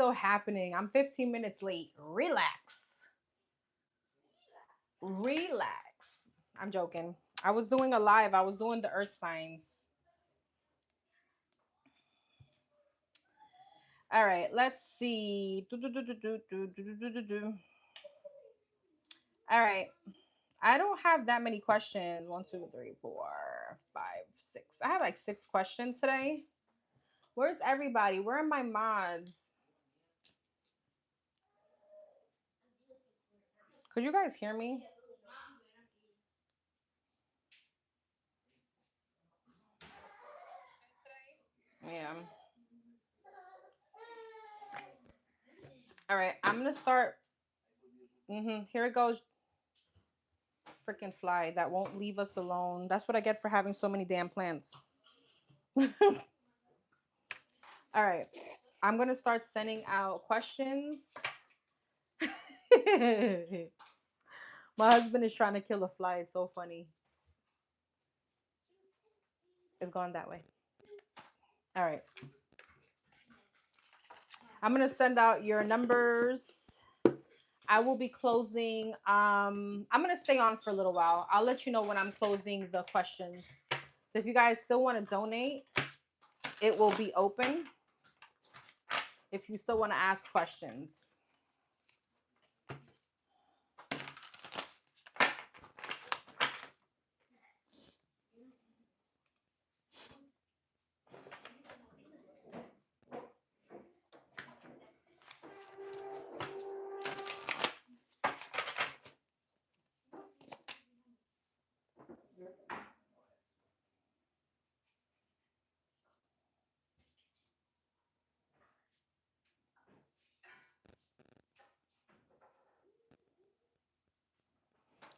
still happening. I'm 15 minutes late. Relax. Relax. I'm joking. I was doing a live. I was doing the earth signs. All right, let's see. All right. I don't have that many questions. 1, 2, 3, 4, 5, 6. I have like 6 questions today. Where's everybody? Where are my mods? Could you guys hear me? Yeah. All right, I'm gonna start. Here it goes. Freaking fly that won't leave us alone. That's what I get for having so many damn plants. All right, I'm gonna start sending out questions. My husband is trying to kill a fly. It's so funny. It's going that way. All right. I'm gonna send out your numbers. I will be closing. I'm gonna stay on for a little while. I'll let you know when I'm closing the questions. So if you guys still want to donate, it will be open. If you still want to ask questions.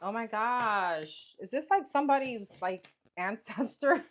Oh my gosh. Is this like somebody's like ancestor?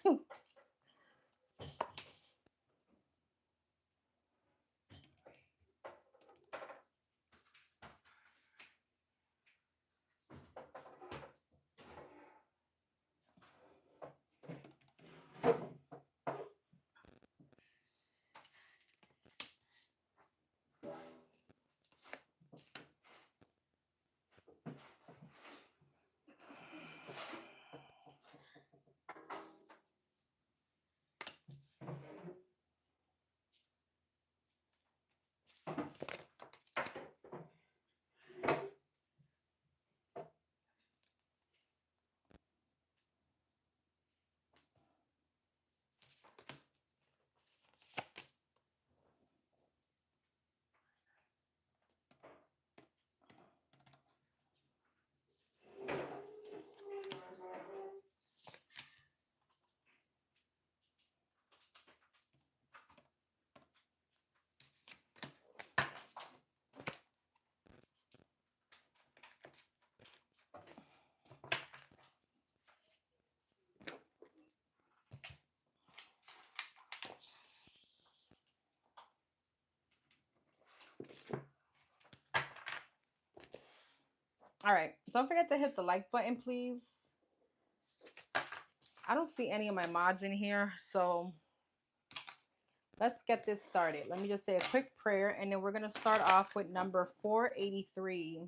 All right. Don't forget to hit the like button, please. I don't see any of my mods in here, so let's get this started. Let me just say a quick prayer, and then we're going to start off with number 483.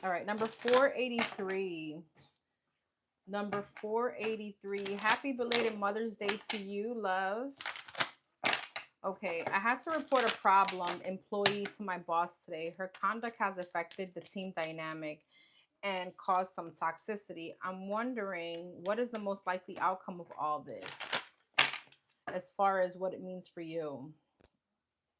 All right, number 483. Number 483. Happy belated Mother's Day to you, love. Okay, I had to report a problem employee to my boss today. Her conduct has affected the team dynamic and caused some toxicity. I'm wondering, what is the most likely outcome of all this as far as what it means for you?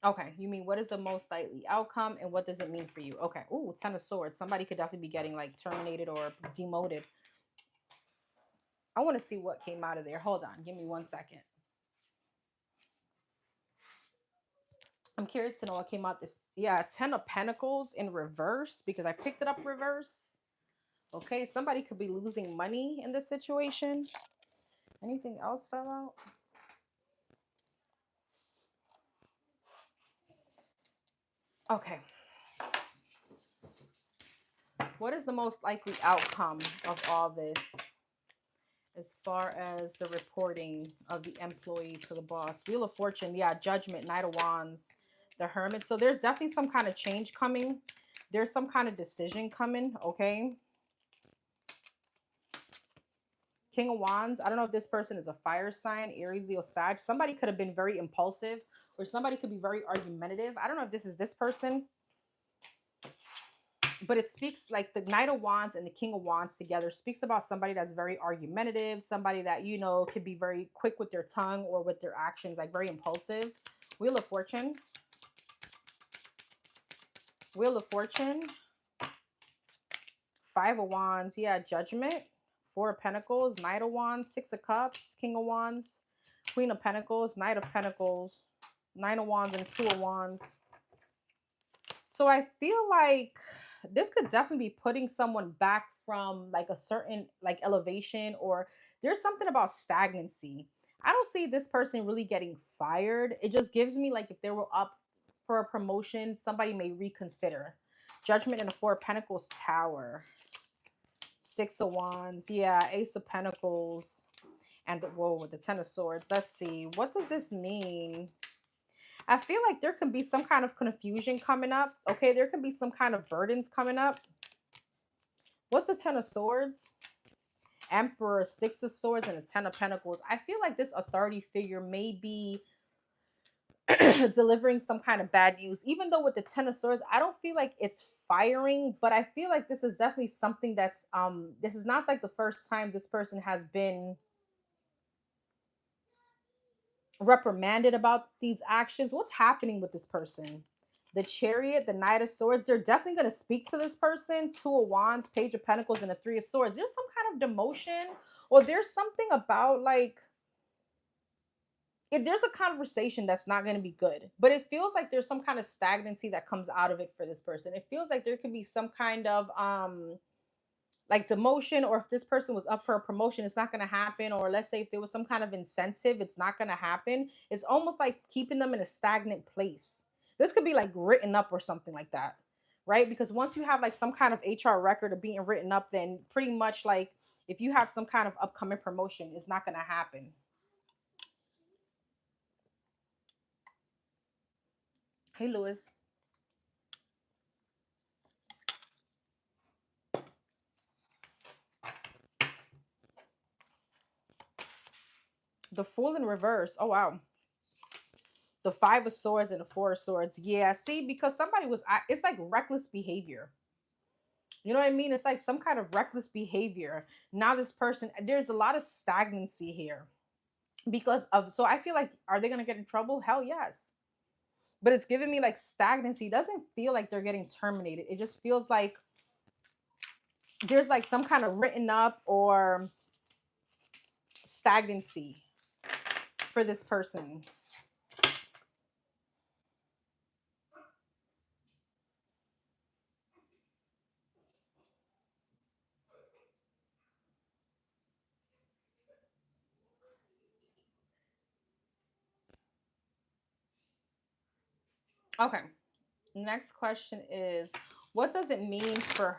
Okay, you mean what is the most likely outcome and what does it mean for you? Okay. Ooh, 10 of swords. Somebody could definitely be getting like terminated or demoted. I want to see what came out of there. Hold on. Give me 1 second. I'm curious to know what came out this. Yeah, 10 of Pentacles in reverse because I picked it up reverse. Okay, somebody could be losing money in this situation. Anything else fell out? Okay. What is the most likely outcome of all this as far as the reporting of the employee to the boss? Wheel of Fortune, yeah, Judgment, Knight of Wands, the Hermit. So there's definitely some kind of change coming. There's some kind of decision coming, okay? King of Wands. I don't know if this person is a fire sign, Aries, Leo, Sag. Somebody could have been very impulsive or somebody could be very argumentative. I don't know if this is this person, but it speaks like the Knight of Wands and the King of Wands together speaks about somebody that's very argumentative, somebody that, you know, could be very quick with their tongue or with their actions, like very impulsive. Wheel of Fortune. Wheel of Fortune. Five of Wands. Yeah, Judgment. Four of Pentacles. Knight of Wands. Six of Cups. King of Wands. Queen of Pentacles. Knight of Pentacles. Nine of Wands and Two of Wands. So I feel like this could definitely be putting someone back from like a certain like elevation, or there's something about stagnancy. I don't see this person really getting fired. It just gives me like if they were up for a promotion, somebody may reconsider. Judgment and the Four of Pentacles, Tower. Six of Wands, yeah, Ace of Pentacles, and whoa, the Ten of Swords. Let's see, what does this mean? I feel like there can be some kind of confusion coming up. Okay, there can be some kind of burdens coming up. What's the Ten of Swords? Emperor, Six of Swords, and the Ten of Pentacles. I feel like this authority figure may be delivering some kind of bad news. Even though with the Ten of Swords, I don't feel like it's firing, but I feel like this is definitely something that's this is not like the first time this person has been reprimanded about these actions. What's happening with this person? The Chariot, the Knight of Swords, they're definitely going to speak to this person. Two of Wands, Page of Pentacles, and the Three of Swords. There's some kind of demotion, or there's something about like, if there's a conversation that's not going to be good, but it feels like there's some kind of stagnancy that comes out of it for this person. It feels like there could be some kind of like demotion, or if this person was up for a promotion, it's not going to happen. Or let's say if there was some kind of incentive, it's not going to happen. It's almost like keeping them in a stagnant place. This could be like written up or something like that, right? Because once you have like some kind of HR record of being written up, then pretty much like if you have some kind of upcoming promotion, it's not going to happen. Hey, Lewis. The Fool in reverse. Oh, wow. The Five of Swords and the Four of Swords. Yeah, see, because somebody was, it's like reckless behavior. You know what I mean? It's like some kind of reckless behavior. Now this person, there's a lot of stagnancy here because of, so I feel like, are they going to get in trouble? Hell yes. But it's giving me like stagnancy. It doesn't feel like they're getting terminated. It just feels like there's like some kind of written up or stagnancy for this person. Okay. Next question is, what does it mean for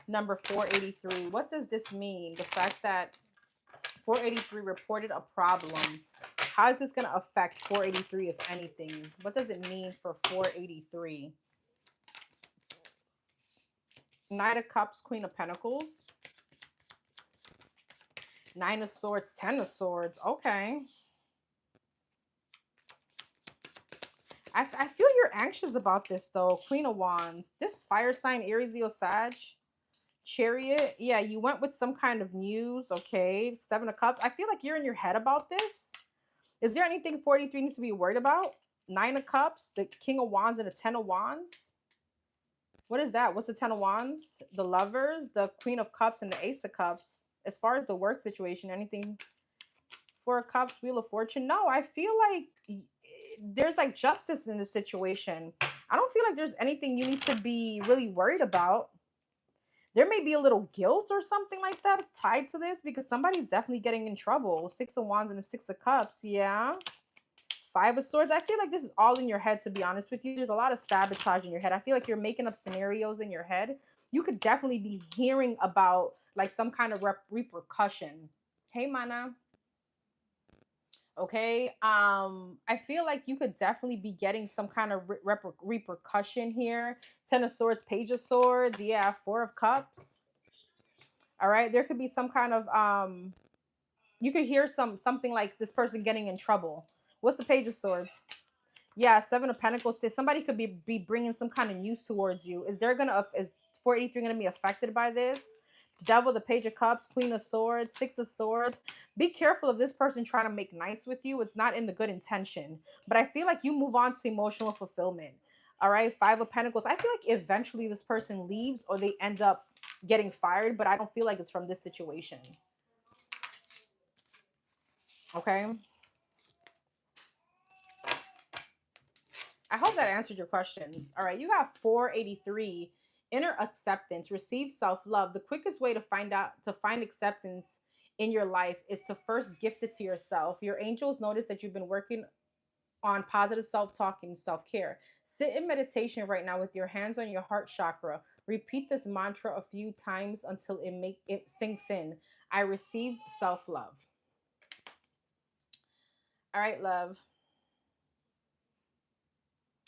number 483? What does this mean? The fact that 483 reported a problem. How is this going to affect 483, if anything? What does it mean for 483? Knight of Cups, Queen of Pentacles. Nine of Swords, Ten of Swords. Okay. I feel you're anxious about this, though. Queen of Wands. This fire sign, Aries, Leo, Sag. Chariot. Yeah, you went with some kind of news. Okay. Seven of Cups. I feel like you're in your head about this. Is there anything 483 needs to be worried about? Nine of Cups, the King of Wands, and the Ten of Wands. What is that? What's the Ten of Wands? The Lovers, the Queen of Cups, and the Ace of Cups. As far as the work situation, anything? Four of Cups, Wheel of Fortune. No, I feel like there's like justice in the situation. I don't feel like there's anything you need to be really worried about. There may be a little guilt or something like that tied to this because somebody's definitely getting in trouble. Six of Wands and the Six of Cups. Yeah. Five of Swords. I feel like this is all in your head, to be honest with you. There's a lot of sabotage in your head. I feel like you're making up scenarios in your head. You could definitely be hearing about like some kind of repercussion. Hey, Mana. Okay. I feel like you could definitely be getting some kind of repercussion here. Ten of Swords, Page of Swords. Yeah, Four of Cups. All right. There could be some kind of you could hear something like this person getting in trouble. What's the Page of Swords? Yeah, Seven of Pentacles says somebody could be bringing some kind of news towards you. Is 483 gonna be affected by this? The Devil, the Page of Cups, Queen of Swords, Six of Swords. Be careful of this person trying to make nice with you. It's not in the good intention, but I feel like you move on to emotional fulfillment. All right, Five of Pentacles. I feel like eventually this person leaves or they end up getting fired, but I don't feel like it's from this situation. Okay. I hope that answered your questions. All right, you got 483. Inner acceptance, receive self-love. The quickest way to find acceptance in your life is to first gift it to yourself. Your angels notice that you've been working on positive self-talk and self-care. Sit in meditation right now with your hands on your heart chakra. Repeat this mantra a few times until it sinks in. I receive self-love. All right, love.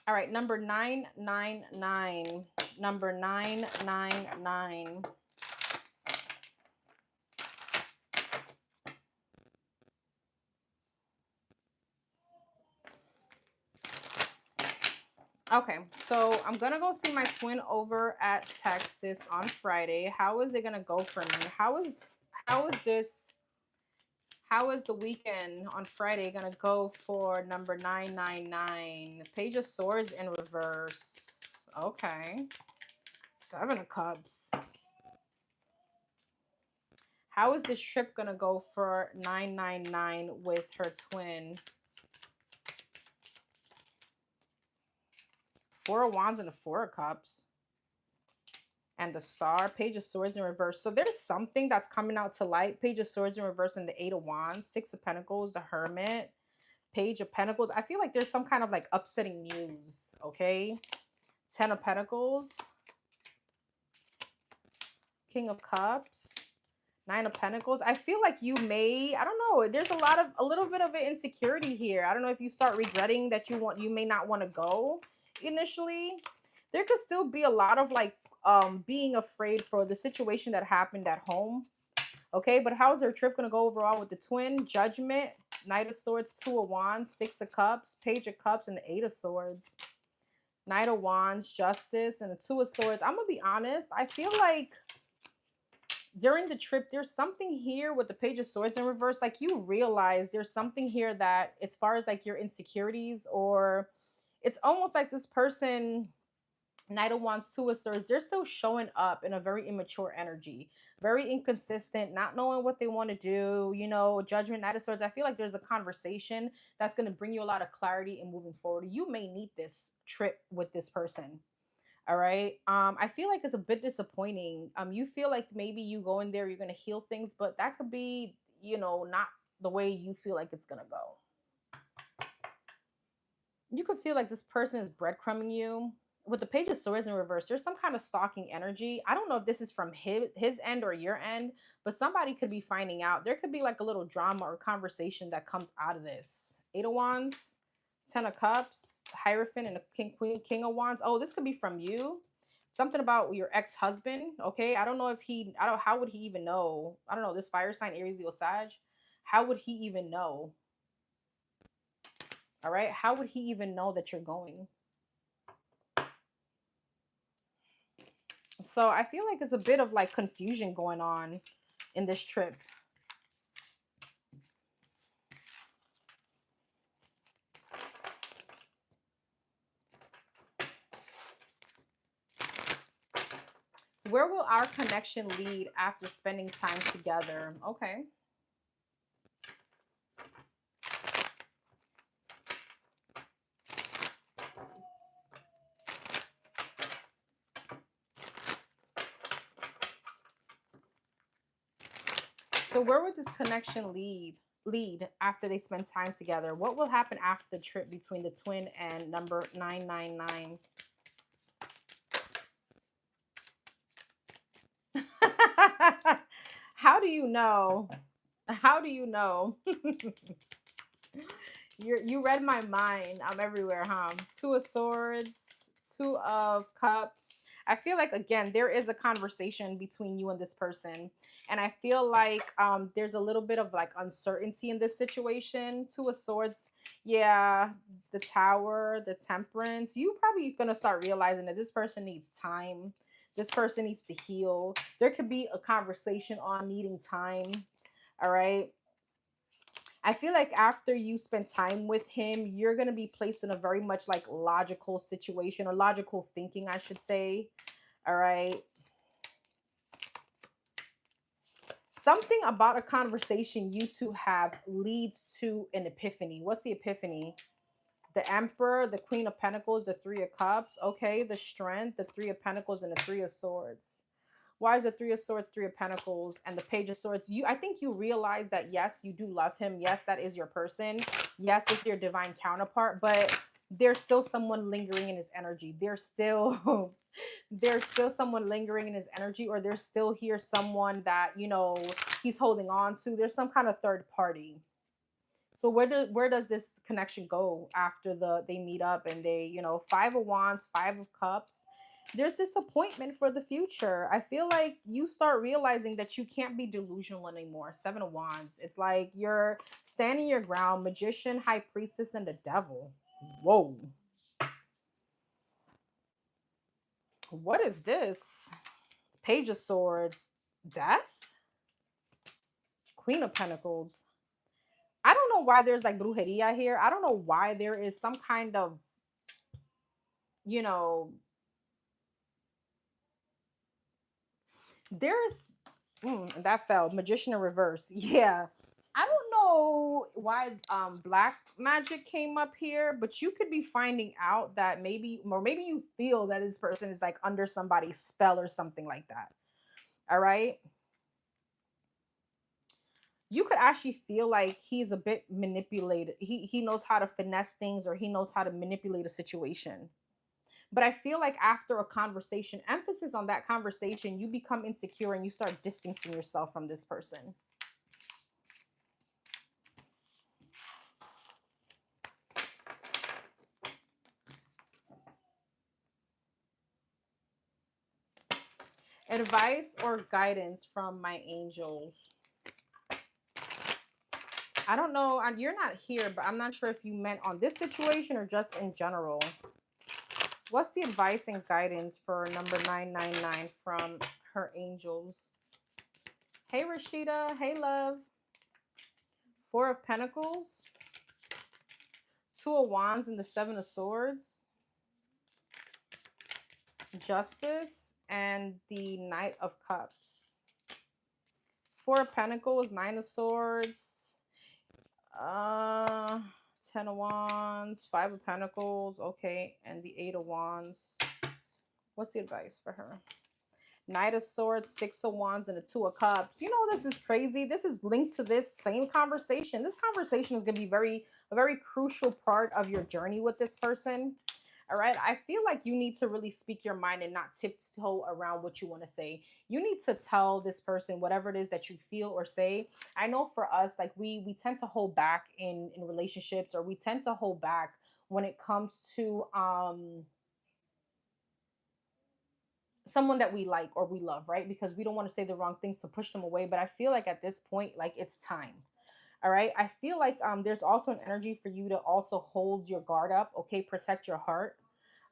All right, number 999. Number 999. Okay, so I'm gonna go see my twin over at Texas on Friday. How is it gonna go for me? How is the weekend on Friday gonna go for number 999? Page of Swords in reverse. Okay. Seven of Cups. How is this trip gonna go for 999 with her twin? Four of Wands and the Four of Cups. And the Star. Page of Swords in reverse. So there's something that's coming out to light. Page of Swords in reverse and the Eight of Wands. Six of Pentacles, the Hermit. Page of Pentacles. I feel like there's some kind of like upsetting news. Okay. Ten of Pentacles. King of Cups. Nine of Pentacles. I feel like you may, I don't know, there's a little bit of an insecurity here. I don't know if you start regretting that you may not want to go initially. There could still be a lot of like being afraid for the situation that happened at home. Okay, but how's her trip gonna go overall with the twin? Judgment, Knight of Swords, Two of Wands, Six of Cups, Page of Cups, and the Eight of Swords. Knight of Wands, Justice, and the Two of Swords. I'm gonna be honest, I feel like during the trip, there's something here with the Page of Swords in reverse. Like you realize there's something here that, as far as like your insecurities, or it's almost like this person, Knight of Wands, Two of Swords, they're still showing up in a very immature energy, very inconsistent, not knowing what they want to do. You know, Judgment, Knight of Swords. I feel like there's a conversation that's going to bring you a lot of clarity in moving forward. You may need this trip with this person. All right. I feel like it's a bit disappointing. You feel like maybe you go in there, you're gonna heal things, but that could be, you know, not the way you feel like it's gonna go. You could feel like this person is breadcrumbing you. With the Page of Swords in reverse, there's some kind of stalking energy. I don't know if this is from his end or your end, but somebody could be finding out. There could be like a little drama or conversation that comes out of this. Eight of Wands, Ten of Cups, Hierophant, and the King of Wands. Oh, this could be from you. Something about your ex-husband. Okay, I don't know if how would he even know? I don't know. This fire sign, Aries, Leo, Sag. How would he even know? All right, how would he even know that you're going? So I feel like there's a bit of like confusion going on in this trip. Where will our connection lead after spending time together? Okay. So where would this connection lead after they spend time together? What will happen after the trip between the twin and number 999? How do you know? How do you know? You read my mind. I'm everywhere, huh? Two of Swords, Two of Cups. I feel like again there is a conversation between you and this person, and I feel like there's a little bit of like uncertainty in this situation. Two of Swords, yeah, the Tower, the Temperance. You probably gonna start realizing that this person needs time. This person needs to heal. There could be a conversation on needing time. All right. I feel like after you spend time with him, you're going to be placed in a very much like logical situation or logical thinking, I should say. All right. Something about a conversation you two have leads to an epiphany. What's the epiphany? The Emperor, the Queen of Pentacles, the Three of Cups. Okay. The Strength, the Three of Pentacles, and the Three of Swords. Why is the Three of Swords, Three of Pentacles, and the Page of Swords? I think you realize that yes, you do love him. Yes, that is your person. Yes, it's your divine counterpart, but there's still someone lingering in his energy. There's still there's still someone lingering in his energy, or there's still here someone that he's holding on to. There's some kind of third party. So where does this connection go after they meet up and they, Five of Wands, Five of Cups? There's disappointment for the future. I feel like you start realizing that you can't be delusional anymore. Seven of Wands. It's like you're standing your ground. Magician, High Priestess, and the Devil. Whoa. What is this? Page of Swords. Death? Queen of Pentacles. I don't know why there's like brujeria here. I don't know why there is some kind of, you know, there's that fell. Magician in reverse. Yeah. I don't know why black magic came up here, but you could be finding out that maybe you feel that this person is like under somebody's spell or something like that. All right. You could actually feel like he's a bit manipulated. He knows how to finesse things, or he knows how to manipulate a situation. But I feel like after a conversation, emphasis on that conversation, you become insecure and you start distancing yourself from this person. Advice or guidance from my angels. I don't know. You're not here, but I'm not sure if you meant on this situation or just in general. What's the advice and guidance for number 999 from her angels? Hey, Rashida. Hey, love. Four of Pentacles. Two of Wands and the Seven of Swords. Justice and the Knight of Cups. Four of Pentacles, Nine of Swords. 10 of Wands, Five of Pentacles, okay, and the Eight of Wands. What's the advice for her? Knight of Swords, Six of Wands, and the Two of Cups. This is crazy. This is linked to this same conversation. This conversation is going to be a very crucial part of your journey with this person. All right. I feel like you need to really speak your mind and not tiptoe around what you want to say. You need to tell this person whatever it is that you feel or say. I know for us, like we tend to hold back in relationships, or we tend to hold back when it comes to someone that we like or we love, right? Because we don't want to say the wrong things to push them away. But I feel like at this point, like it's time. All right. I feel like there's also an energy for you to also hold your guard up. Okay. Protect your heart.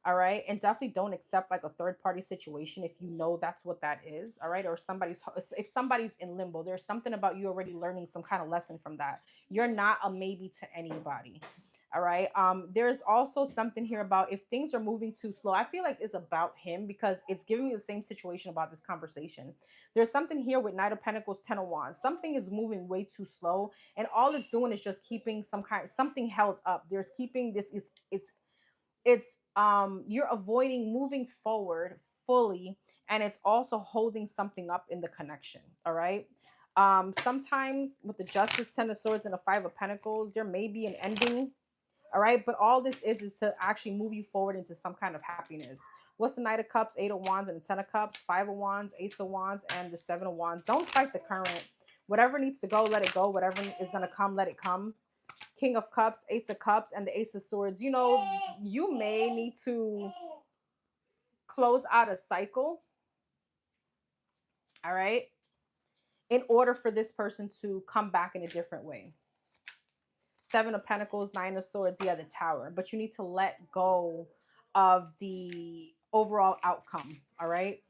All right. And definitely don't accept like a third party situation if you know that's what that is. All right. Or if somebody's in limbo, there's something about you already learning some kind of lesson from that. You're not a maybe to anybody. All right. There's also something here about if things are moving too slow. I feel like it's about him because it's giving me the same situation about this conversation. There's something here with Knight of Pentacles, Ten of Wands. Something is moving way too slow, and all it's doing is just keeping something held up. There's keeping this is it's you're avoiding moving forward fully, and it's also holding something up in the connection. All right. Sometimes with the Justice, Ten of Swords, and the Five of Pentacles, there may be an ending. All right, but all this is to actually move you forward into some kind of happiness. What's the Knight of Cups, Eight of Wands, and the Ten of Cups, Five of Wands, Ace of Wands, and the Seven of Wands? Don't fight the current. Whatever needs to go, let it go. Whatever is going to come, let it come. King of Cups, Ace of Cups, and the Ace of Swords. You know, you may need to close out a cycle, all right, in order for this person to come back in a different way. Seven of Pentacles, Nine of Swords, yeah, the Tower. But you need to let go of the overall outcome, all right?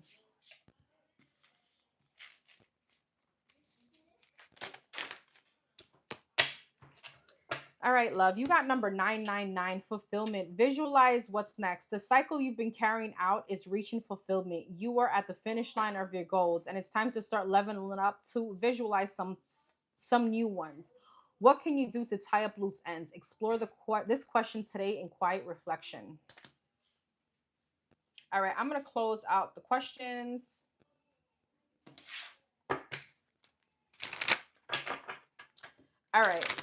All right, love. You got number 999, fulfillment. Visualize what's next. The cycle you've been carrying out is reaching fulfillment. You are at the finish line of your goals, and it's time to start leveling up to visualize some new ones. What can you do to tie up loose ends? Explore this question today in quiet reflection. All right, I'm going to close out the questions. All right.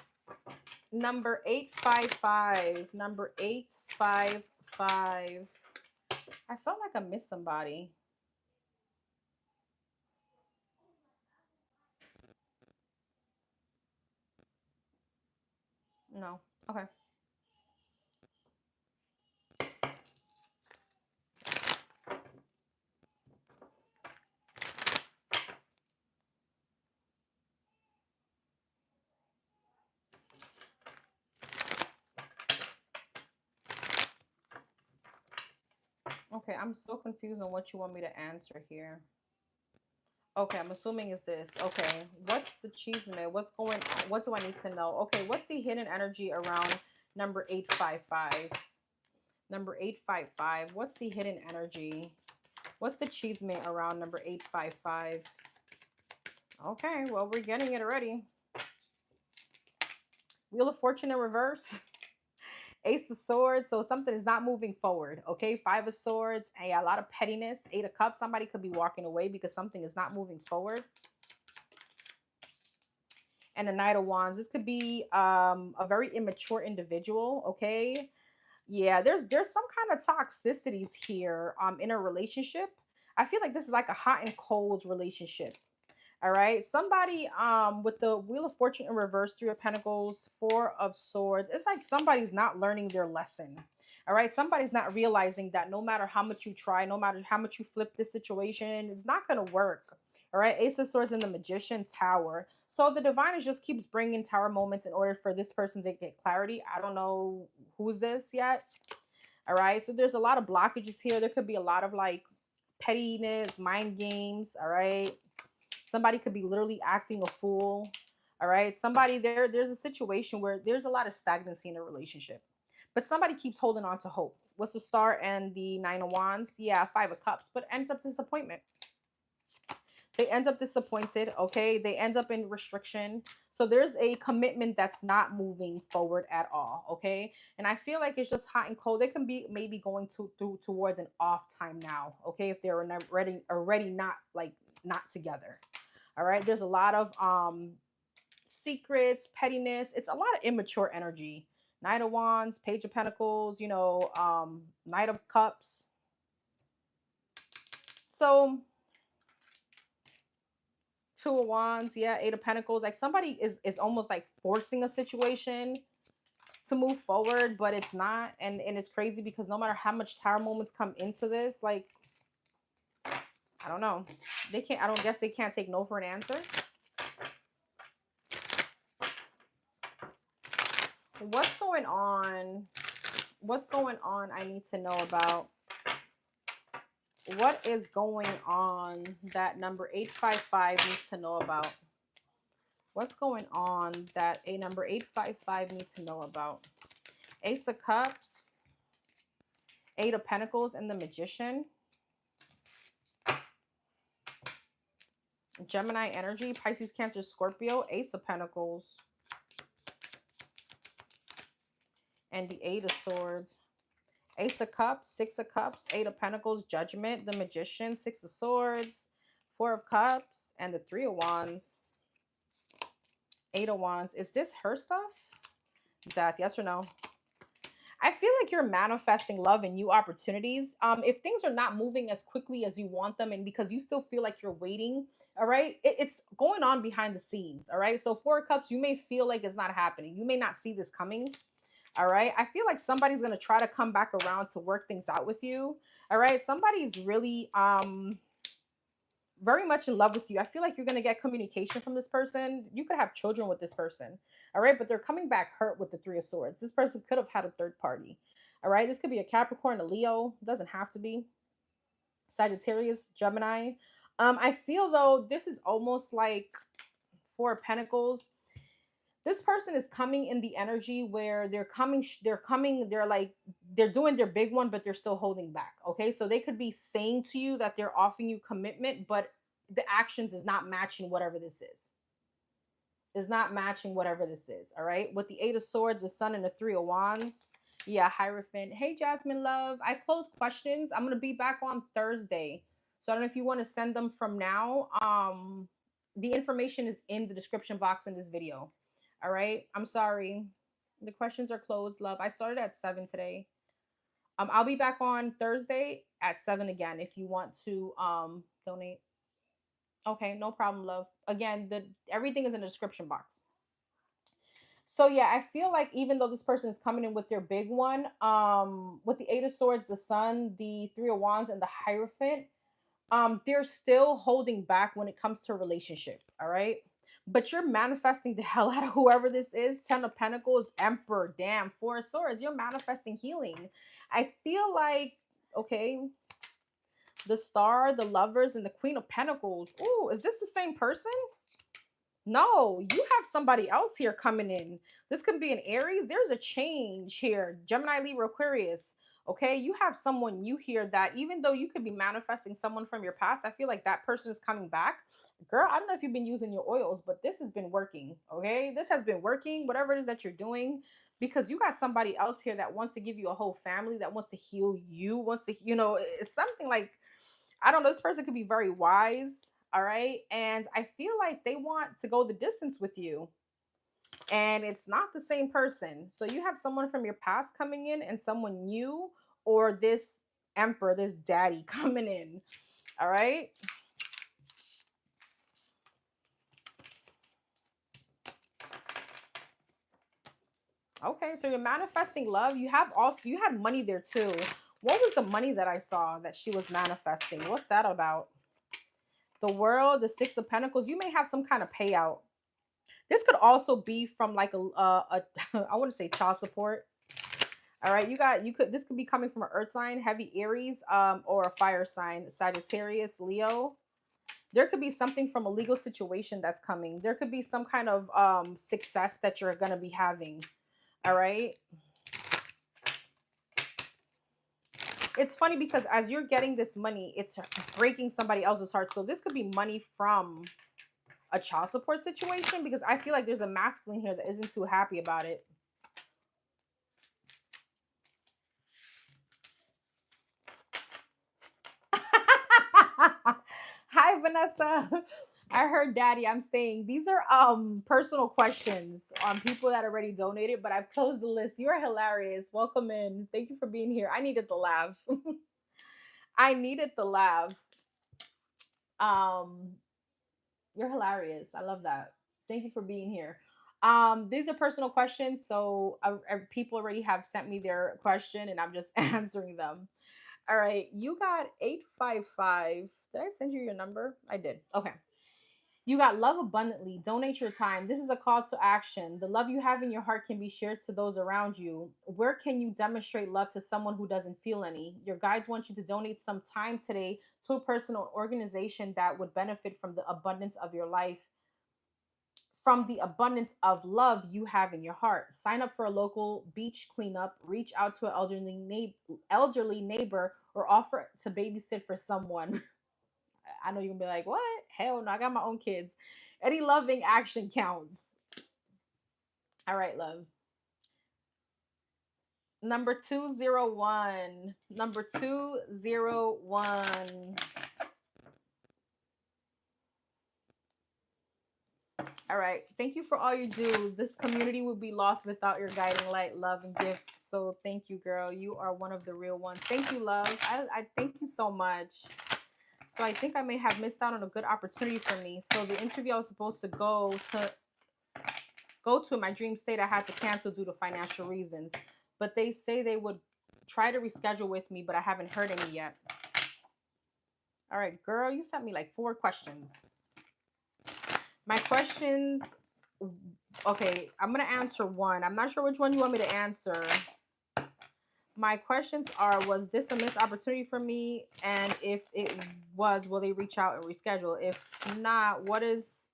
Number 855. Number 855. I felt like I missed somebody. No. Okay. Okay, I'm so confused on what you want me to answer here. Okay, I'm assuming it's this. Okay, what's the cheese in it? What's going on? What do I need to know? Okay, what's the hidden energy around number 855? Number 855. What's the hidden energy? What's the achievement around number 855? Okay, well, we're getting it already. Wheel of Fortune in reverse. Ace of Swords, so something is not moving forward. Okay, Five of Swords, a lot of pettiness. Eight of Cups, somebody could be walking away because something is not moving forward. And the Knight of Wands, this could be a very immature individual. Okay, yeah, there's some kind of toxicities here in a relationship. I feel like this is like a hot and cold relationship. All right, somebody with the Wheel of Fortune in reverse, Three of Pentacles, Four of Swords, it's like somebody's not learning their lesson. All right, somebody's not realizing that no matter how much you try, no matter how much you flip this situation, it's not going to work. All right, Ace of Swords and the Magician, Tower. So the divine just keeps bringing tower moments in order for this person to get clarity. I don't know who's this yet. All right, so there's a lot of blockages here. There could be a lot of like pettiness, mind games. All right, somebody could be literally acting a fool. All right, somebody there's a situation where there's a lot of stagnancy in a relationship, but somebody keeps holding on to hope. What's the Star and the Nine of Wands? Yeah, Five of Cups, but ends up disappointment. They end up disappointed. Okay, they end up in restriction. So there's a commitment that's not moving forward at all. Okay, and I feel like it's just hot and cold. They can be maybe going towards an off time now. Okay, if they're already not together. All right, there's a lot of secrets, pettiness. It's a lot of immature energy. Knight of Wands, Page of Pentacles, Knight of Cups. So Two of Wands, yeah, Eight of Pentacles. Like somebody is almost like forcing a situation to move forward, but it's not. And it's crazy because no matter how much tower moments come into this, like I don't know. I don't guess they can't take no for an answer. What's going on? What's going on? I need to know about. What is going on that number 855 needs to know about? What's going on that a number 855 needs to know about? Ace of Cups, Eight of Pentacles, and the Magician. Gemini energy, Pisces, Cancer, Scorpio, Ace of Pentacles, and the Eight of Swords. Ace of Cups, Six of Cups, Eight of Pentacles, Judgment, the Magician, Six of Swords, Four of Cups, and the Three of Wands. Eight of Wands. Is this her stuff? Death, yes or no? I feel like you're manifesting love and new opportunities. If things are not moving as quickly as you want them, and because you still feel like you're waiting, all right, it's going on behind the scenes, all right. So Four of Cups, you may feel like it's not happening. You may not see this coming, all right. I feel like somebody's gonna try to come back around to work things out with you, all right. Somebody's really very much in love with you. I feel like you're going to get communication from this person. You could have children with this person. All right. But they're coming back hurt with the Three of Swords. This person could have had a third party. All right. This could be a Capricorn, a Leo. It doesn't have to be. Sagittarius, Gemini. I feel though this is almost like Four of Pentacles. This person is coming in the energy where they're like, they're doing their big one, but they're still holding back. Okay. So they could be saying to you that they're offering you commitment, but the actions is not matching whatever this is not matching whatever this is. All right. With the Eight of Swords, the Sun, and the Three of Wands. Yeah. Hierophant. Hey, Jasmine love. I close questions. I'm going to be back on Thursday. So I don't know if you want to send them from now. The information is in the description box in this video. All right. I'm sorry. The questions are closed, love. I started at 7 today. I'll be back on Thursday at 7 again if you want to donate. Okay, no problem, love. Again, everything is in the description box. So yeah, I feel like even though this person is coming in with their big one, with the Eight of Swords, the Sun, the Three of Wands, and the Hierophant, they're still holding back when it comes to a relationship. All right. But you're manifesting the hell out of whoever this is. Ten of Pentacles, Emperor, damn, Four of Swords. You're manifesting healing. I feel like, okay, the Star, the Lovers, and the Queen of Pentacles. Ooh, is this the same person? No, you have somebody else here coming in. This could be an Aries. There's a change here. Gemini, Libra, Aquarius. Okay, you have someone new here that even though you could be manifesting someone from your past, I feel like that person is coming back. Girl, I don't know if you've been using your oils, but this has been working. Okay, this has been working, whatever it is that you're doing, because you got somebody else here that wants to give you a whole family, that wants to heal you, wants to, it's something like, I don't know, this person could be very wise. All right. And I feel like they want to go the distance with you. And it's not the same person. So you have someone from your past coming in and someone new, or this emperor, this daddy coming in. All right. Okay. So you're manifesting love. You had money there too. What was the money that I saw that she was manifesting? What's that about? The World, the Six of Pentacles. You may have some kind of payout. This could also be from like I want to say child support. All right, this could be coming from an earth sign, heavy Aries, or a fire sign, Sagittarius, Leo. There could be something from a legal situation that's coming. There could be some kind of success that you're gonna be having. All right. It's funny because as you're getting this money, it's breaking somebody else's heart. So this could be money from a child support situation, because I feel like there's a masculine here that isn't too happy about it. Hi, Vanessa. I heard daddy. I'm staying. These are personal questions on people that already donated, but I've closed the list. You're hilarious. Welcome in. Thank you for being here. I needed the laugh. I needed the laugh. Um, you're hilarious. I love that. Thank you for being here. These are personal questions, so people already have sent me their question, and I'm just answering them. All right, you got 855. Did I send you your number? I did. Okay. You got love abundantly. Donate your time. This is a call to action. The love you have in your heart can be shared to those around you. Where can you demonstrate love to someone who doesn't feel any? Your guides want you to donate some time today to a person or organization that would benefit from the abundance of your life, from the abundance of love you have in your heart. Sign up for a local beach cleanup, reach out to an elderly neighbor, or offer to babysit for someone. I know you're gonna be like, what? Hell no, I got my own kids. Any loving action counts. All right, love. Number 201. Number 201. All right. Thank you for all you do. This community would be lost without your guiding light, love, and gift. So thank you, girl. You are one of the real ones. Thank you, love. I thank you so much. So I think I may have missed out on a good opportunity for me. So the interview I was supposed to go to in my dream state, I had to cancel due to financial reasons. But they say they would try to reschedule with me, but I haven't heard any yet. All right, girl, you sent me like 4 questions. My questions, okay, I'm going to answer one. I'm not sure which one you want me to answer. My questions are, was this a missed opportunity for me? And if it was, will they reach out and reschedule? If not, what is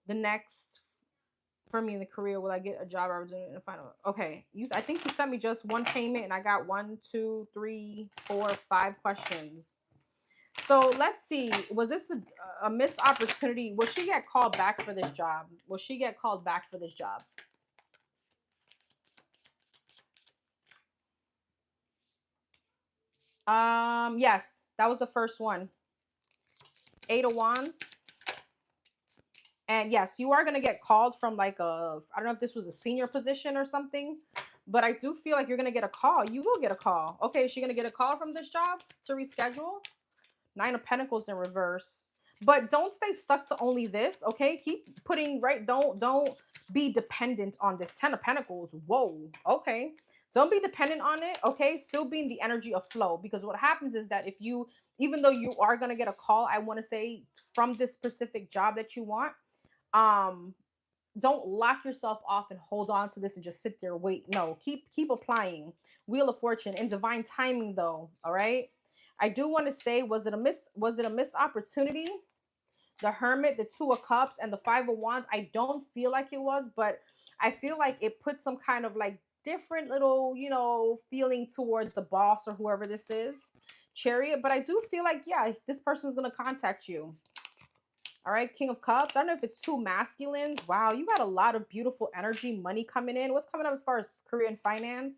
the next for me in the career? Will I get a job opportunity in the final? Okay, I think you sent me just one payment and I got 1, 2, 3, 4, 5 questions. So let's see. Was this a missed opportunity? Will she get called back for this job? Will she get called back for this job? Yes, that was the first one. 8 of Wands. And yes, you are going to get called from like I don't know if this was a senior position or something, but I do feel like you're going to get a call. You will get a call. Okay, is she going to get a call from this job to reschedule? 9 of Pentacles in reverse. But don't stay stuck to only this, okay? Keep putting, right? Don't be dependent on this 10 of Pentacles. Whoa, okay. Don't be dependent on it, okay? Still be in the energy of flow, because what happens is that if you, even though you are going to get a call, I want to say, from this specific job that you want, um don't lock yourself off and hold on to this and just sit there wait. No, keep applying. Wheel of Fortune in divine timing though. All right, I do want to say, was it a missed opportunity? The Hermit, the 2 of Cups, and the 5 of Wands, I don't feel like it was, but I feel like it put some kind of like different little, feeling towards the boss or whoever this is. Chariot, but I do feel like, yeah, this person is going to contact you. All right, King of Cups. I don't know if it's 2 masculines. Wow, you got a lot of beautiful energy, money coming in. What's coming up as far as career and finance?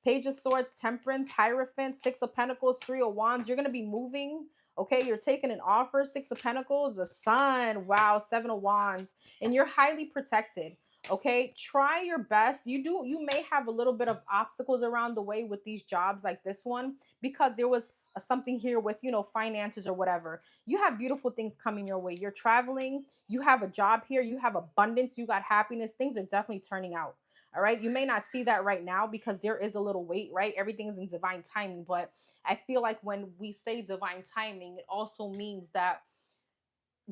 Page of Swords, Temperance, Hierophant, 6 of Pentacles, 3 of Wands. You're going to be moving. Okay, you're taking an offer. 6 of Pentacles, the Sun. Wow, 7 of Wands. And you're highly protected. Okay, try your best. You may have a little bit of obstacles around the way with these jobs like this one, because there was something here with, finances or whatever. You have beautiful things coming your way. You're traveling, you have a job here, you have abundance, you got happiness. Things are definitely turning out. All right, you may not see that right now because there is a little wait, right? Everything is in divine timing, but I feel like when we say divine timing, it also means that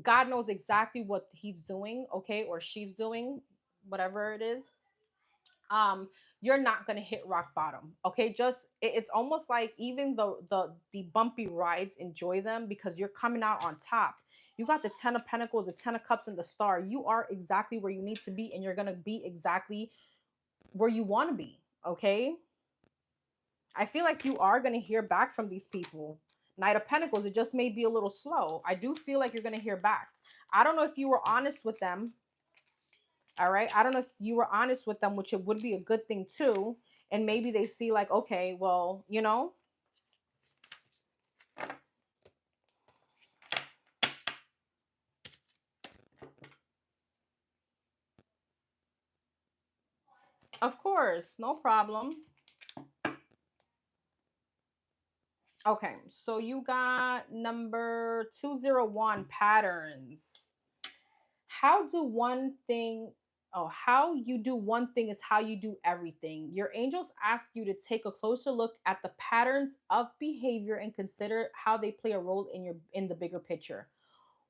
God knows exactly what he's doing, okay, or she's doing, whatever it is. um you're not going to hit rock bottom, okay? Just it's almost like, even the bumpy rides, enjoy them, because you're coming out on top. You got the 10 of Pentacles, the 10 of Cups, and the Star. You are exactly where you need to be, and you're going to be exactly where you want to be, okay? I feel like you are going to hear back from these people. Knight of Pentacles, it just may be a little slow. I do feel like you're going to hear back. I don't know if you were honest with them. All right, I don't know if you were honest with them, which it would be a good thing too. And maybe they see like, okay, well, of course, no problem. Okay, so you got number 201, patterns. How you do one thing is how you do everything. Your angels ask you to take a closer look at the patterns of behavior and consider how they play a role in the bigger picture.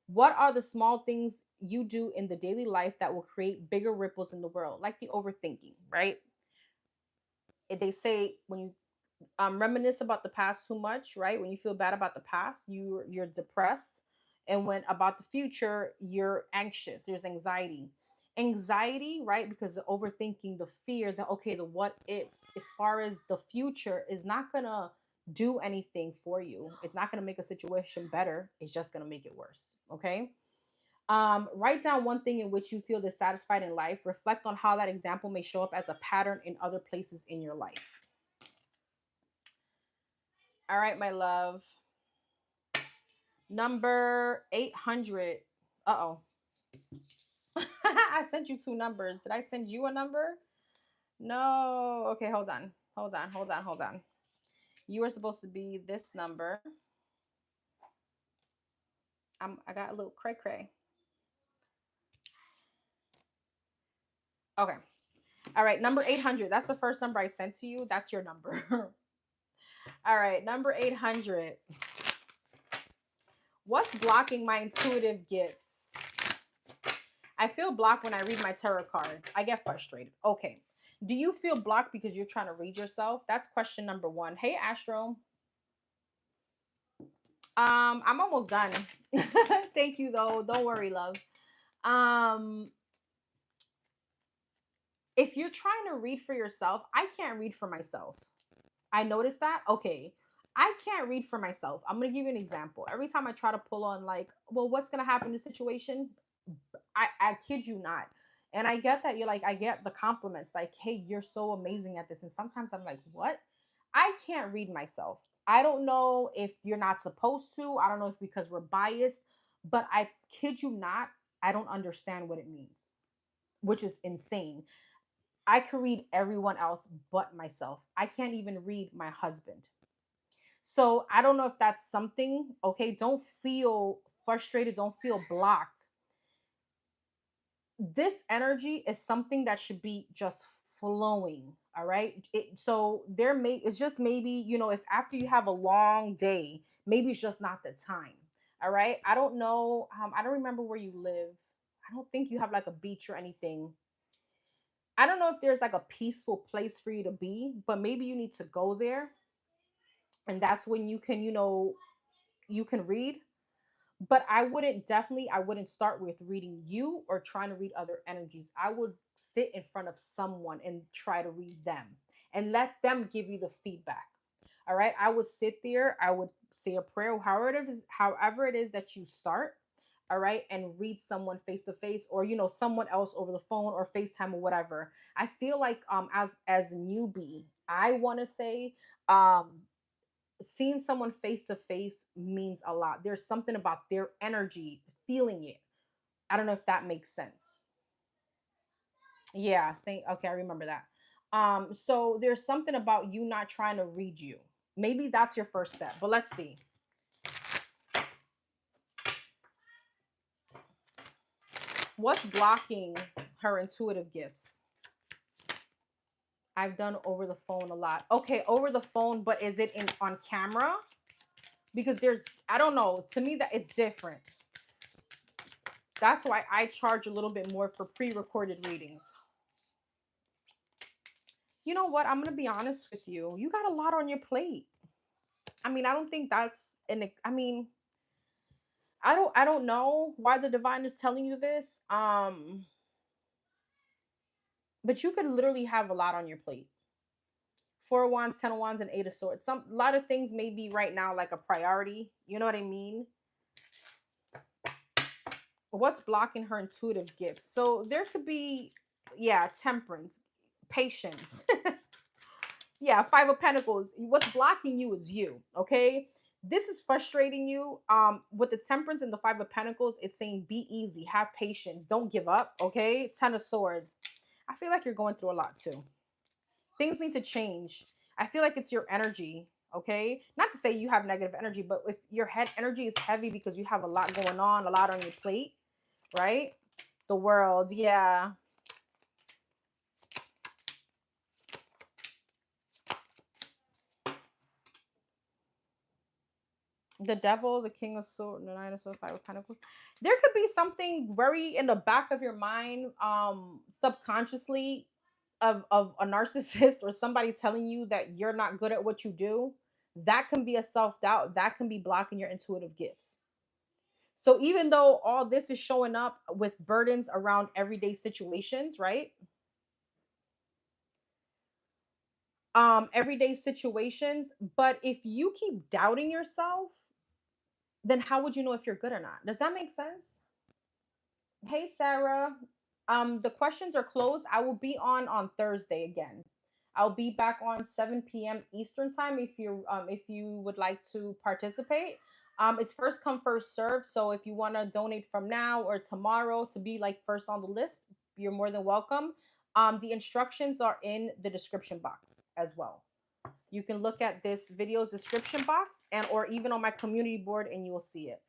What are the small things you do in the daily life that will create bigger ripples in the world? Like the overthinking, right? They say when you reminisce about the past too much, right? When you feel bad about the past, you're depressed, and when about the future, you're anxious. There's anxiety, right? Because the overthinking, the fear, the what ifs, as far as the future, is not gonna do anything for you. It's not gonna make a situation better. It's just gonna make it worse. Okay. Write down one thing in which you feel dissatisfied in life. Reflect on how that example may show up as a pattern in other places in your life. All right, my love. Number 800. Uh-oh. I sent you two numbers. Did I send you a number? No. Okay, hold on. Hold on. Hold on. Hold on. You were supposed to be this number. I got a little cray cray. Okay. All right, number 800. That's the first number I sent to you. That's your number. All right, number 800. What's blocking my intuitive gifts? I feel blocked when I read my tarot cards. I get frustrated. Okay. Do you feel blocked because you're trying to read yourself? That's question number 1. Hey, Astro. I'm almost done. Thank you though. Don't worry, love. Um, if you're trying to read for yourself, I can't read for myself. I noticed that. Okay. I can't read for myself. I'm going to give you an example. Every time I try to pull on, like, well, what's going to happen in this situation? I kid you not. And I get that you're like, I get the compliments, like, hey, you're so amazing at this. And sometimes I'm like, what? I can't read myself. I don't know if you're not supposed to. I don't know if because we're biased, but I kid you not, I don't understand what it means, which is insane. I can read everyone else but myself. I can't even read my husband. So I don't know if that's something. Okay, don't feel frustrated, don't feel blocked. This energy is something that should be just flowing. All right, so there may, it's just maybe, if after you have a long day, maybe it's just not the time. All right, I don't know. I don't remember where you live. I don't think you have like a beach or anything. I don't know if there's like a peaceful place for you to be, but maybe you need to go there, and that's when you can, you can read. But I wouldn't start with reading you or trying to read other energies. I would sit in front of someone and try to read them and let them give you the feedback. All right, I would sit there, I would say a prayer, however it is that you start. All right, and read someone face to face, or someone else over the phone or FaceTime or whatever. I feel like as a newbie, I want to say, seeing someone face to face means a lot. There's something about their energy, feeling it. I don't know if that makes sense. Yeah, saying okay, I remember that. So there's something about you not trying to read you. Maybe that's your first step, but let's see. What's blocking her intuitive gifts? I've done over the phone a lot. Okay, over the phone, but is it in on camera? Because there's, I don't know, to me that it's different. That's why I charge a little bit more for pre-recorded readings. You know what? I'm going to be honest with you. You got a lot on your plate. I mean, I don't think that's I mean, I don't know why the divine is telling you this. But you could literally have a lot on your plate. 4 of Wands, 10 of Wands, and 8 of Swords. A lot of things may be right now like a priority. You know what I mean? What's blocking her intuitive gifts? So there could be, yeah, temperance, patience. Yeah, 5 of Pentacles. What's blocking you is you. Okay, this is frustrating you. With the Temperance and the 5 of Pentacles, it's saying be easy, have patience, don't give up. Okay, 10 of Swords. I feel like you're going through a lot too. Things need to change. I feel like it's your energy. Okay, not to say you have negative energy, but if your head energy is heavy because you have a lot going on, a lot on your plate, right? The World, yeah. The Devil, the King of Swords, the 9 of Swords, 5 of Pentacles. There could be something very in the back of your mind, subconsciously, of a narcissist or somebody telling you that you're not good at what you do. That can be a self-doubt. That can be blocking your intuitive gifts. So even though all this is showing up with burdens around everyday situations, right? Everyday situations, but if you keep doubting yourself, then how would you know if you're good or not? Does that make sense? Hey Sarah. The questions are closed. I will be on Thursday again. I'll be back on 7 p.m. Eastern time if you would like to participate. It's first come, first served. So if you want to donate from now or tomorrow to be like first on the list, you're more than welcome. The instructions are in the description box as well. You can look at this video's description box and or even on my community board and you will see it.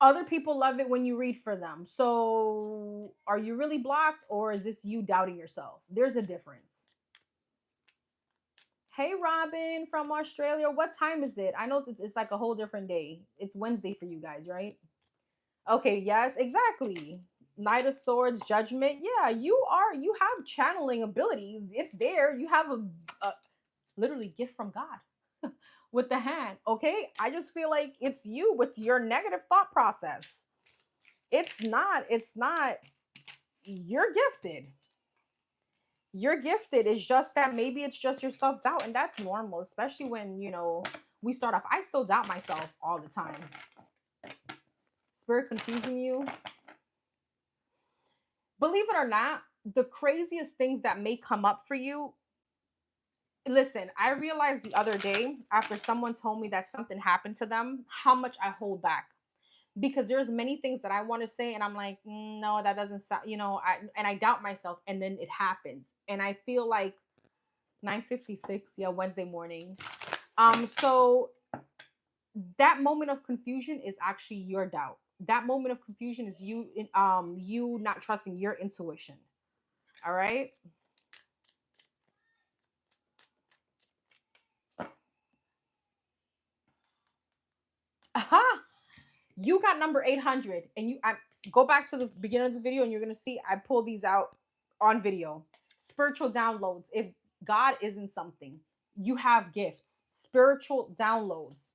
Other people love it when you read for them. So are you really blocked or is this you doubting yourself? There's a difference. Hey, Robin from Australia. What time is it? I know it's like a whole different day. It's Wednesday for you guys, right? Okay, yes, exactly. Knight of Swords, Judgment. Yeah, you have channeling abilities. It's there. You have a literally gift from God with the hand. Okay, I just feel like it's you with your negative thought process. It's not. You're gifted. You're gifted. It's just that maybe it's just your self doubt, and that's normal, especially when we start off. I still doubt myself all the time. Spirit confusing you. Believe it or not, the craziest things that may come up for you. Listen, I realized the other day after someone told me that something happened to them, how much I hold back because there's many things that I want to say and I'm like, no, that doesn't sound, I doubt myself and then it happens. And I feel like 9:56, yeah, Wednesday morning. So that moment of confusion is actually your doubt. That moment of confusion is you not trusting your intuition. All right? Aha! You got number 800 and I go back to the beginning of the video and you're going to see I pull these out on video. Spiritual downloads. If God isn't something, you have gifts. Spiritual downloads.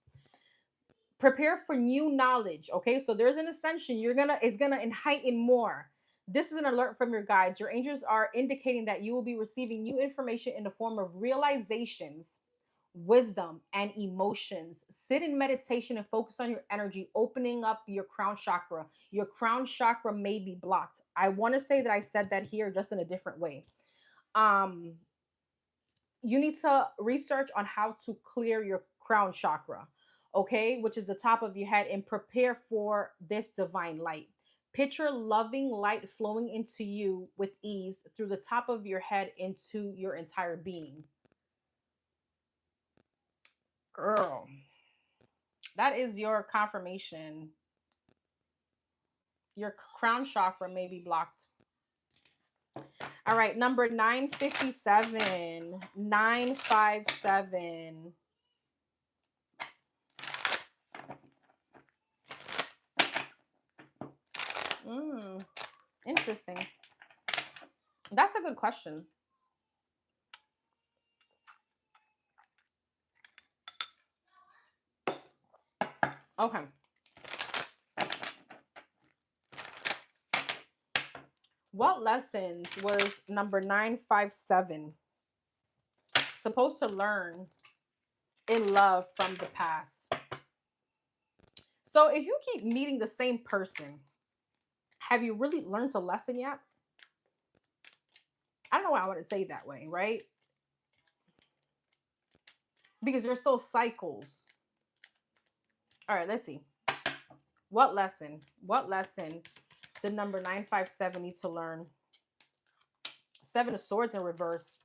Prepare for new knowledge. Okay, so there's an ascension. It's gonna heighten more. This is an alert from your guides. Your angels are indicating that you will be receiving new information in the form of realizations, wisdom, and emotions. Sit in meditation and focus on your energy, opening up your crown chakra. Your crown chakra may be blocked. I want to say that I said that here just in a different way. Um, you need to research on how to clear your crown chakra, okay, which is the top of your head, and prepare for this divine light. Picture loving light flowing into you with ease through the top of your head into your entire being. Girl, that is your confirmation. Your crown chakra may be blocked. All right, number 957. 957. Interesting. That's a good question. Okay. What lessons was number 957 supposed to learn in love from the past? So if you keep meeting the same person, have you really learned a lesson yet? I don't know why I want to say it that way, right? Because there's still cycles. All right, let's see. What lesson? What lesson did number 957 need to learn? Seven of Swords in reverse.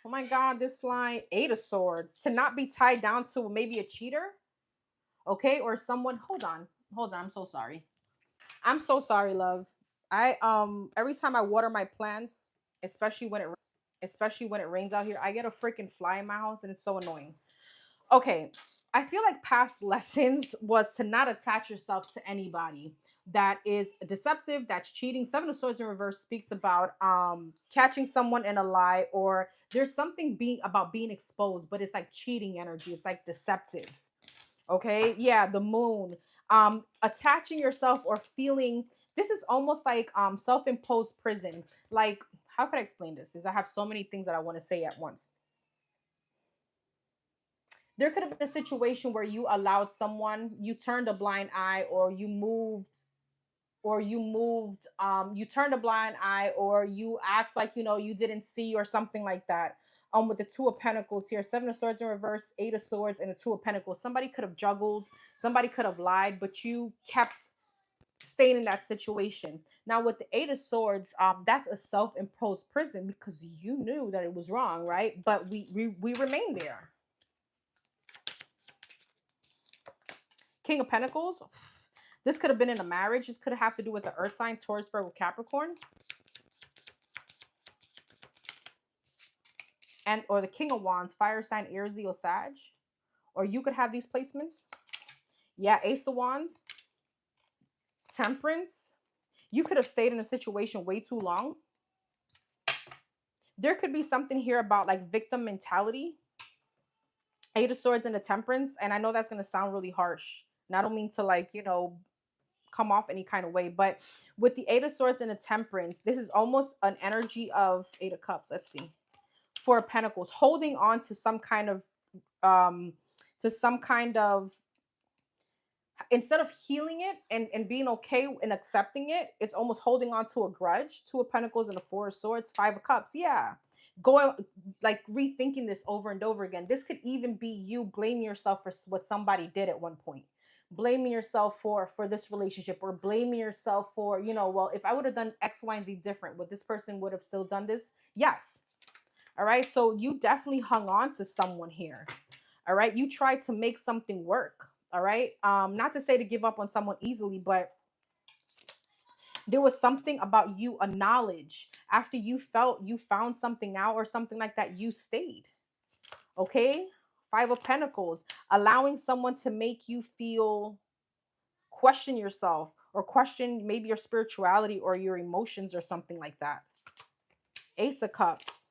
Oh my God, this fly. Eight of Swords. To not be tied down to maybe a cheater. Okay, or someone. Hold on. I'm so sorry. I'm so sorry, love. I every time I water my plants, especially when it rains out here, I get a freaking fly in my house and it's so annoying. Okay, I feel like past lessons was to not attach yourself to anybody that is deceptive, that's cheating. Seven of Swords in reverse speaks about catching someone in a lie, or there's something being exposed, but it's like cheating energy. It's like deceptive. Okay, yeah, the moon. Attaching yourself or feeling, this is almost like self-imposed prison. Like, how could I explain this? Because I have so many things that I want to say at once. There could have been a situation where you allowed someone, you turned a blind eye, or you turned a blind eye, or you act like you didn't see, or something like that. with the Two of Pentacles here, Seven of Swords in reverse, Eight of Swords, and the Two of Pentacles. Somebody could have juggled, somebody could have lied, but you kept staying in that situation. Now with the Eight of Swords, that's a self-imposed prison because you knew that it was wrong, right? But we remain there. King of Pentacles. This could have been in a marriage. This could have to do with the earth sign, Taurus, Virgo, Capricorn. And or the King of Wands, fire sign, Aries, Leo, Sag. Or you could have these placements. Yeah, Ace of Wands, Temperance. You could have stayed in a situation way too long. There could be something here about like victim mentality. Eight of Swords and the Temperance. And I know that's going to sound really harsh. And I don't mean to like, you know, come off any kind of way. But with the Eight of Swords and the Temperance, this is almost an energy of Eight of Cups. Let's see. Four of Pentacles. Holding on to some kind of, instead of healing it and being okay and accepting it, it's almost holding on to a grudge. Two of Pentacles and the Four of Swords, Five of Cups. Yeah. Going like rethinking this over and over again. This could even be you blaming yourself for what somebody did at one point. Blaming yourself for this relationship, or blaming yourself for, you know, well, if I would have done X, Y, and Z different, would this person would have still done this? Yes. All right. So you definitely hung on to someone here. All right. You tried to make something work. All right. Not to say to give up on someone easily, but there was something about you, a knowledge. After you felt you found something out or something like that, you stayed. Okay. Five of Pentacles, allowing someone to make you feel, question yourself, or question maybe your spirituality or your emotions or something like that. Ace of Cups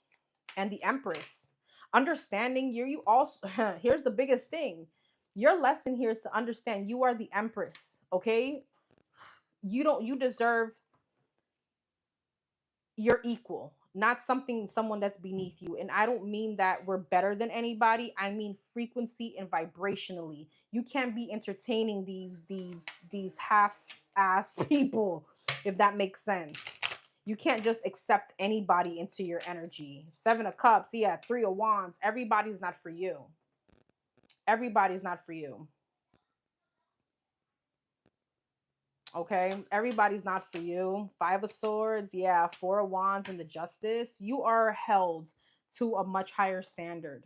and the Empress. Understanding you also, here's the biggest thing. Your lesson here is to understand you are the Empress, okay? You deserve your equal, not someone that's beneath you. And I don't mean that we're better than anybody. I mean frequency and vibrationally. You can't be entertaining these half-ass people, if that makes sense. You can't just accept anybody into your energy. Seven of Cups, yeah, Three of Wands. Everybody's not for you. Everybody's not for you. Okay, everybody's not for you. Five of Swords, yeah, Four of Wands and the Justice. You are held to a much higher standard.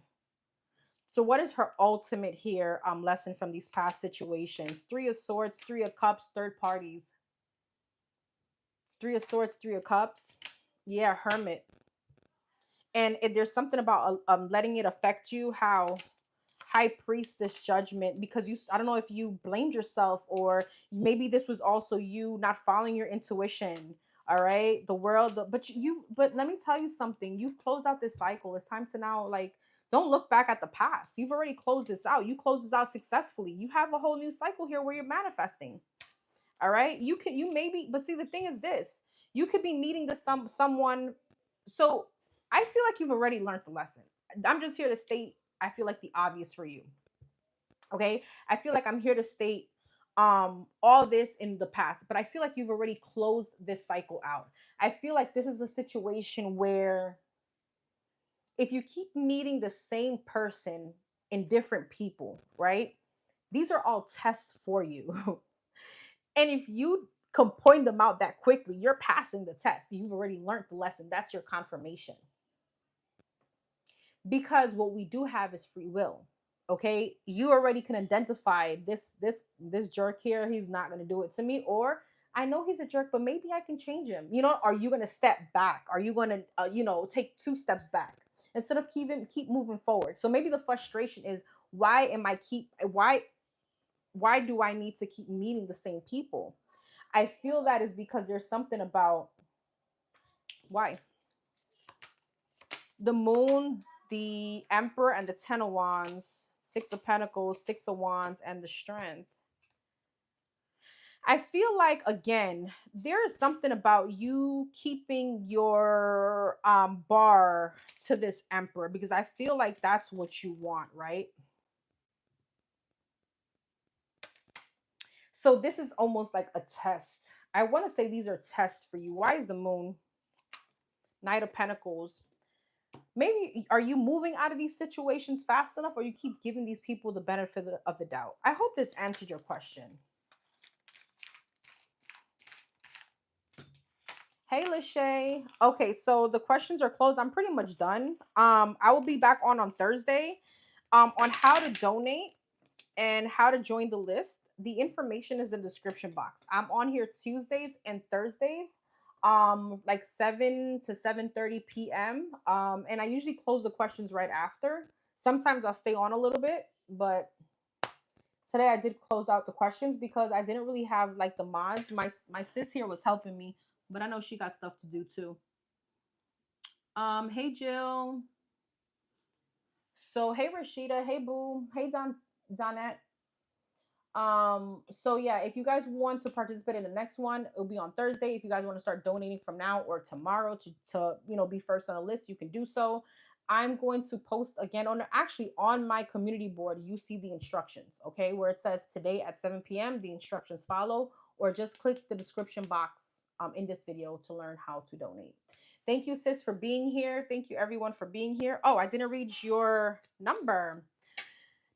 So what is her ultimate here lesson from these past situations? Three of Swords, Three of Cups, third parties. Three of Swords, Three of Cups. Yeah, Hermit. And there's something about letting it affect you, how High Priestess, Judgment, because I don't know if you blamed yourself, or maybe this was also you not following your intuition. All right, the world, but let me tell you something. You've closed out this cycle. It's time to now, like, don't look back at the past. You've already closed this out. You closed this out successfully. You have a whole new cycle here where you're manifesting. All right, you maybe, but see, the thing is this: you could be meeting someone. So I feel like you've already learned the lesson. I'm just here to state, I feel like, the obvious for you. Okay, I feel like I'm here to state all this in the past, but I feel like you've already closed this cycle out. I feel like this is a situation where if you keep meeting the same person in different people, right, these are all tests for you. And if you can point them out that quickly, you're passing the test. You've already learned the lesson. That's your confirmation. Because what we do have is free will. Okay, you already can identify this jerk here. He's not going to do it to me, or I know he's a jerk, but maybe I can change him. You know, are you going to step back? Are you going to take two steps back instead of keep moving forward? So maybe the frustration is, why do I need to keep meeting the same people? I feel that is because there's something about why. The Moon, the Emperor, and the Ten of Wands, Six of Pentacles, Six of Wands, and the Strength. I feel like, again, there is something about you keeping your bar to this Emperor, because I feel like that's what you want, right? So this is almost like a test. I want to say these are tests for you. Why is the Moon? Knight of Pentacles. Maybe are you moving out of these situations fast enough, or you keep giving these people the benefit of the doubt? I hope this answered your question. Hey, Lachey. Okay, so the questions are closed. I'm pretty much done. I will be back on Thursday, on how to donate and how to join the list. The information is in the description box. I'm on here Tuesdays and Thursdays, like 7 to 7:30 p.m. And I usually close the questions right after. Sometimes I'll stay on a little bit, but today I did close out the questions because I didn't really have like the mods. My sis here was helping me, but I know she got stuff to do too. Hey Jill. So hey Rashida, hey Boo, hey Donette. So yeah, if you guys want to participate in the next one, it'll be on Thursday. If you guys want to start donating from now or tomorrow to be first on the list, you can do so. I'm going to post again on my community board. You see the instructions, okay, where it says today at 7 p.m. the instructions follow, or just click the description box in this video to learn how to donate. Thank you, sis, for being here. Thank you, everyone, for being here. Oh, I didn't read your number.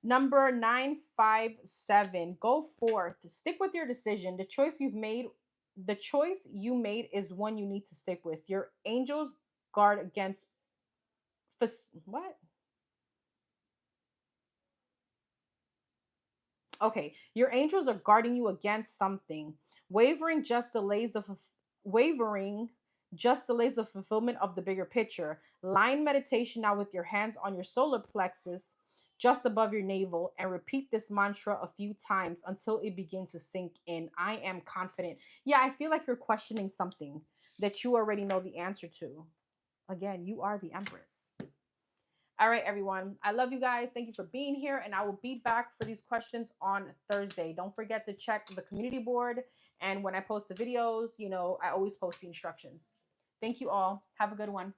Number 957. Go forth. Stick with your decision. The choice you made is one you need to stick with. Your angels guard against what? Okay, your angels are guarding you against something. Wavering just delays the wavering just delays the fulfillment of the bigger picture. Line meditation now with your hands on your solar plexus just above your navel and repeat this mantra a few times until it begins to sink in. I am confident. Yeah, I feel like you're questioning something that you already know the answer to. Again, you are the Empress. All right, everyone. I love you guys. Thank you for being here. And I will be back for these questions on Thursday. Don't forget to check the community board. And when I post the videos, I always post the instructions. Thank you all. Have a good one.